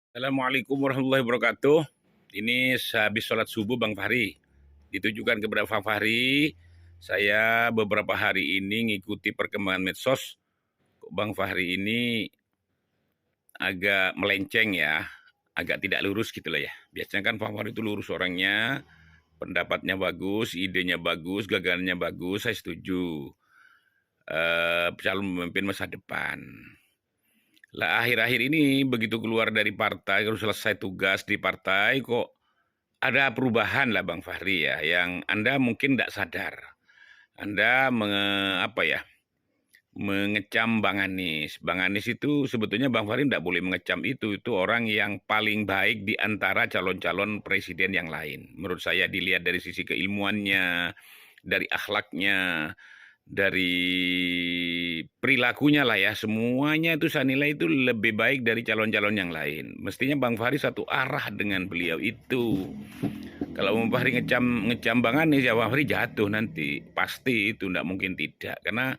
Assalamualaikum warahmatullahi wabarakatuh. Ini sehabis sholat subuh Bang Fahri. Ditujukan kepada Bang Fahri, saya beberapa hari ini ngikuti perkembangan medsos. Bang Fahri ini agak melenceng ya, agak tidak lurus gitu lah ya. Biasanya kan Bang Fahri itu lurus orangnya, pendapatnya bagus, idenya bagus, gagasannya bagus, saya setuju. Calon pemimpin masa depan. Lah akhir-akhir ini begitu keluar dari partai, kalau selesai tugas di partai kok ada perubahan lah Bang Fahri ya, yang Anda mungkin tidak sadar. Anda mengecam Bang Anies. Bang Anies itu sebetulnya Bang Fahri tidak boleh mengecam itu. Itu orang yang paling baik di antara calon-calon presiden yang lain. Menurut saya dilihat dari sisi keilmuannya, dari akhlaknya, dari perilakunya lah ya, semuanya itu saya nilai itu lebih baik dari calon-calon yang lain. Mestinya Bang Fahri satu arah dengan beliau itu. Kalau Bang Fahri ngecam Bang Anies ya Bang Fahri jatuh nanti, pasti itu tidak mungkin tidak, karena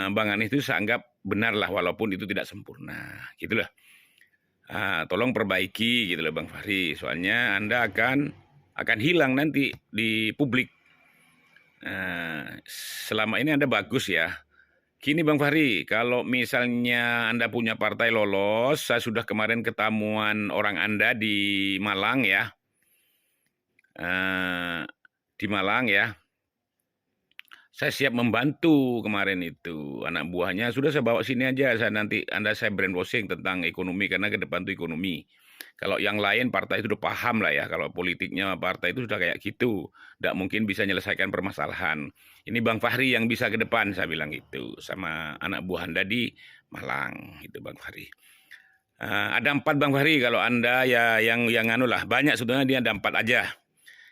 Bang Anies itu saya anggap benar lah walaupun itu tidak sempurna, gitulah. Tolong perbaiki gitu loh Bang Fahri, soalnya Anda akan hilang nanti di publik. Selama ini Anda bagus ya. Gini Bang Fahri, kalau misalnya Anda punya partai lolos, saya sudah kemarin ketemuan orang Anda di Malang ya. Di Malang ya. Saya siap membantu kemarin itu. Anak buahnya sudah saya bawa sini aja. Saya brainwashing tentang ekonomi karena ke depan itu ekonomi. Kalau yang lain partai itu udah paham lah ya. Kalau politiknya partai itu sudah kayak gitu. Tidak mungkin bisa menyelesaikan permasalahan. Ini Bang Fahri yang bisa ke depan, saya bilang gitu. Sama anak buah Anda di Malang. Itu Bang Fahri. Ada 4 Bang Fahri kalau Anda ya yang anu lah. Banyak sebetulnya dia ada 4 aja.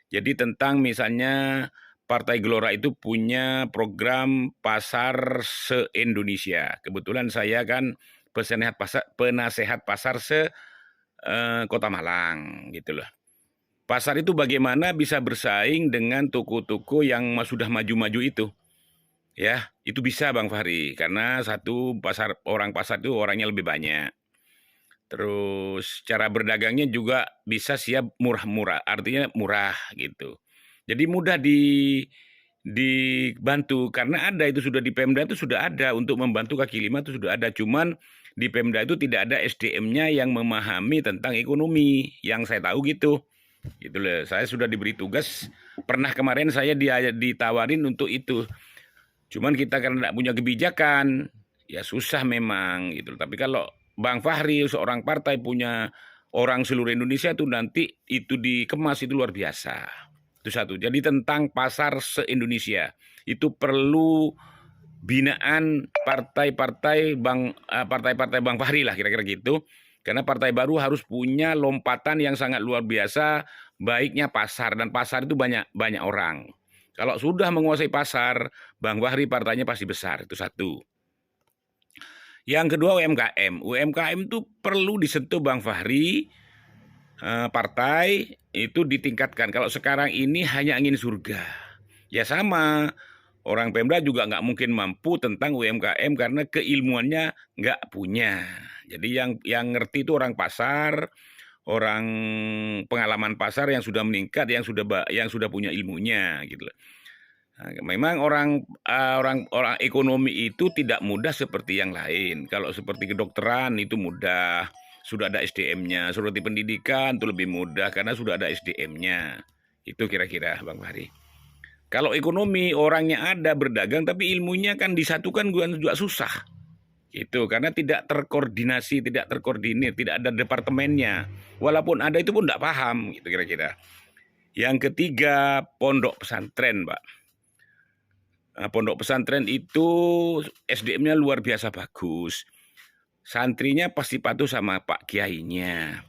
Jadi tentang misalnya Partai Gelora itu punya program pasar se-Indonesia. Kebetulan saya kan penasehat pasar se Kota Malang gitu loh. Pasar itu bagaimana bisa bersaing dengan toko-toko yang sudah maju-maju itu. Ya, itu bisa Bang Fahri karena satu orang pasar itu orangnya lebih banyak. Terus cara berdagangnya juga bisa siap murah-murah, artinya murah gitu. Jadi mudah dibantu karena ada itu sudah di Pemda itu sudah ada untuk membantu kaki lima itu sudah ada. Cuman di Pemda itu tidak ada SDM-nya yang memahami tentang ekonomi yang saya tahu gitu. Gitu loh. Saya sudah diberi tugas, pernah kemarin saya ditawarin untuk itu. Cuman kita karena tidak punya kebijakan, ya susah memang gitu. Tapi kalau Bang Fahri seorang partai punya orang seluruh Indonesia itu nanti itu dikemas itu luar biasa. Itu satu. Jadi tentang pasar se-Indonesia itu perlu binaan partai-partai Bang Fahri lah kira-kira gitu. Karena partai baru harus punya lompatan yang sangat luar biasa baiknya pasar dan pasar itu banyak banyak orang. Kalau sudah menguasai pasar, Bang Fahri partainya pasti besar, itu satu. Yang kedua UMKM. UMKM itu perlu disentuh Bang Fahri, partai itu ditingkatkan. Kalau sekarang ini hanya angin surga. Ya sama, orang Pemda juga nggak mungkin mampu tentang UMKM karena keilmuannya nggak punya. Jadi yang ngerti itu orang pasar, orang pengalaman pasar yang sudah meningkat, yang sudah punya ilmunya gitu loh. Memang orang ekonomi itu tidak mudah seperti yang lain. Kalau seperti kedokteran itu mudah, sudah ada SDM-nya. Seperti pendidikan itu lebih mudah karena sudah ada SDM-nya. Itu kira-kira Bang Fahri. Kalau ekonomi orangnya ada berdagang tapi ilmunya kan disatukan juga susah. Itu karena tidak terkoordinasi, tidak terkoordinir, tidak ada departemennya. Walaupun ada itu pun tidak paham gitu kira-kira. Yang ketiga, pondok pesantren, Pak. Pondok pesantren itu SDM-nya luar biasa bagus. Santrinya pasti patuh sama Pak Kiainya.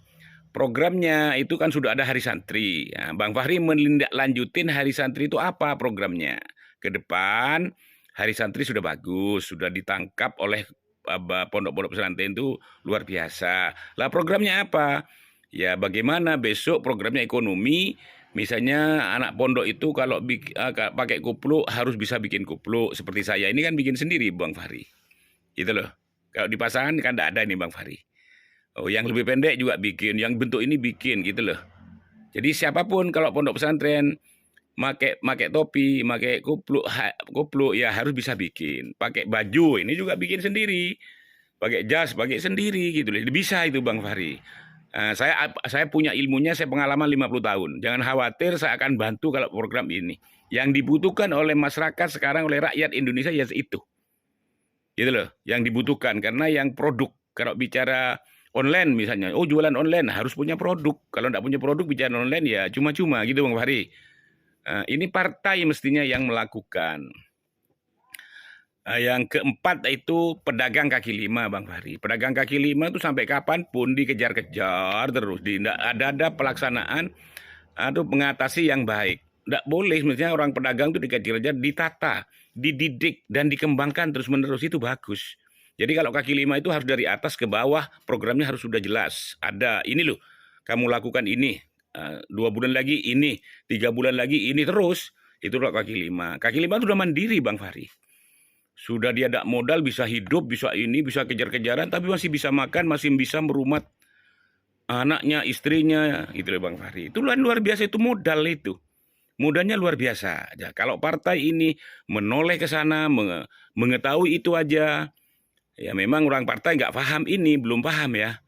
Programnya itu kan sudah ada hari santri. Nah, Bang Fahri menindaklanjutin hari santri itu apa programnya? Ke depan hari santri sudah bagus, sudah ditangkap oleh pondok-pondok pesantren itu luar biasa. Lah programnya apa? Ya bagaimana besok programnya ekonomi. Misalnya anak pondok itu kalau pakai kupluk harus bisa bikin kupluk. Seperti saya ini kan bikin sendiri Bang Fahri. Itu loh. Kalau di pasangan kan tidak ada ini Bang Fahri. Oh, yang lebih pendek juga bikin, yang bentuk ini bikin gitu loh. Jadi siapapun kalau pondok pesantren make topi, make kupluk ya harus bisa bikin. Pakai baju ini juga bikin sendiri. Pakai jas, pakai sendiri gitu loh. Bisa itu Bang Fahri. Saya punya ilmunya, saya pengalaman 50 tahun. Jangan khawatir, saya akan bantu kalau program ini. Yang dibutuhkan oleh masyarakat sekarang, oleh rakyat Indonesia ya itu. Gitu loh, yang dibutuhkan. Karena yang produk, kalau bicara online misalnya, oh jualan online harus punya produk. Kalau tidak punya produk bicara online ya cuma-cuma gitu Bang Fahri. Ini partai mestinya yang melakukan. Yang keempat itu pedagang kaki lima Bang Fahri. Pedagang kaki lima itu sampai kapanpun dikejar-kejar terus. Tidak ada pelaksanaan atau mengatasi yang baik. Tidak boleh, misalnya orang pedagang itu dikejar-kejar, ditata, dididik, dan dikembangkan terus-menerus, itu bagus. Jadi kalau kaki lima itu harus dari atas ke bawah, programnya harus sudah jelas. Ada, ini loh, kamu lakukan ini, 2 bulan lagi ini, 3 bulan lagi ini, terus. Itu loh kaki lima. Kaki lima itu sudah mandiri Bang Fahri. Sudah dia tidak modal, bisa hidup, bisa ini, bisa kejar-kejaran, tapi masih bisa makan, masih bisa merumat anaknya, istrinya, gitu loh Bang Fahri. Itu luar biasa, itu modal itu. Modalnya luar biasa. Ya, kalau partai ini menoleh ke sana, mengetahui itu aja, ya memang orang partai nggak paham ini, belum paham ya.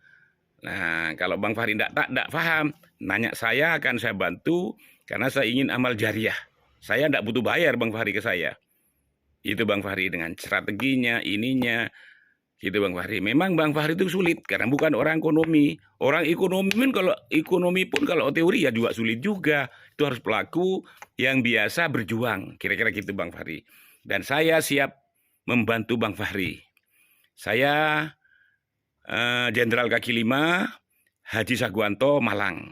Nah, kalau Bang Fahri tidak paham, nanya saya akan saya bantu, karena saya ingin amal jariah. Saya tidak butuh bayar Bang Fahri ke saya. Itu Bang Fahri dengan strateginya, ininya. Gitu Bang Fahri. Memang Bang Fahri itu sulit karena bukan orang ekonomi. Orang ekonomi pun kalau teori ya juga sulit juga. Itu harus pelaku yang biasa berjuang. Kira-kira gitu Bang Fahri. Dan saya siap membantu Bang Fahri. Saya Jenderal Kaki Lima Haji Saguanto Malang.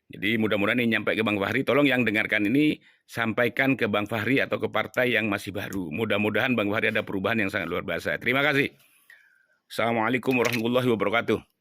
Jadi mudah-mudahan ini nyampe ke Bang Fahri. Tolong yang dengarkan ini sampaikan ke Bang Fahri atau ke partai yang masih baru. Mudah-mudahan Bang Fahri ada perubahan yang sangat luar biasa. Terima kasih. Assalamualaikum warahmatullahi wabarakatuh.